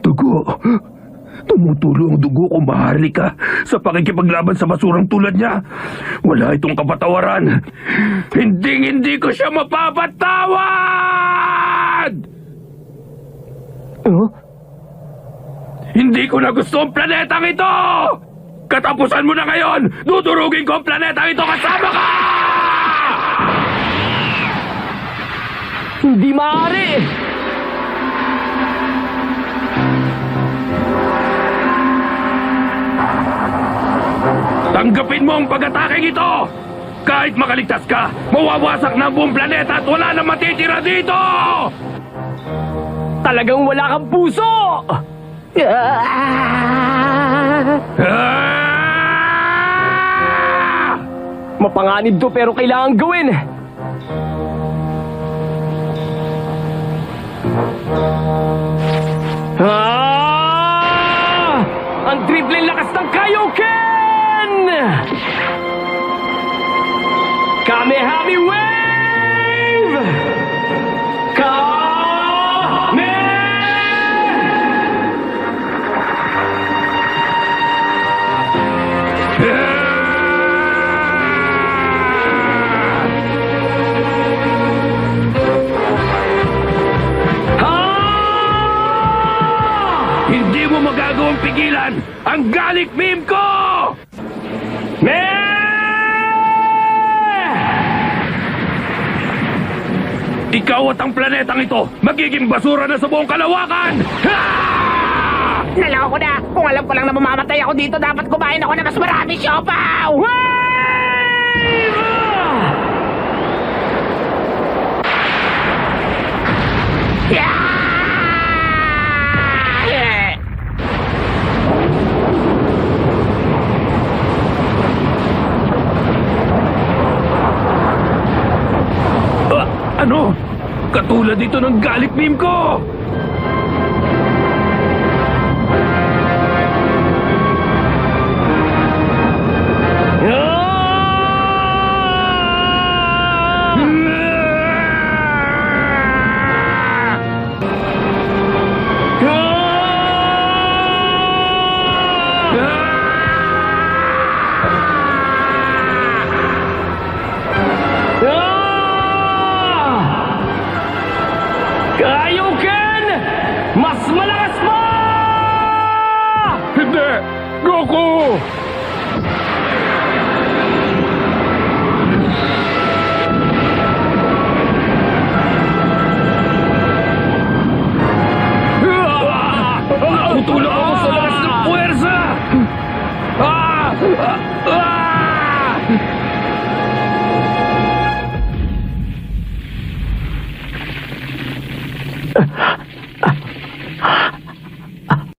Dugo. Tumutulo ang dugo ko, Maharlika, sa pakikipaglaban sa basurang tulad niya. Wala itong kapatawaran. Hindi ko siya mapapatawad! Oh? Hindi ko na gusto ang planetang ito! Katapusan mo na ngayon! Dudurugin ko ang planetang ito kasama ka! Hindi maaari! Tanggapin mo ang pag-atake ito! Kahit makaligtas ka, mawawasak na ang buong planeta at wala na matitira dito! Talagang wala kang puso! Mapanganib to pero kailangan gawin! Ang triple lakas ng Kaioken! Kamehame Wave! Kame! Hindi mo magagawang pigilan ang Galic Meme ko! Ikaw at ang planetang ito magiging basura na sa buong kalawakan! Ha! Naloko ko na! Kung alam ko lang na mamamatay ako dito, dapat kumain ako na mas marami siopaw! Ano? Katulad dito ng Galic Meme ko! Kaioken! Mas malakas mo! Hindi! Goku! Nakutulog ako sa lakas ng puwersa!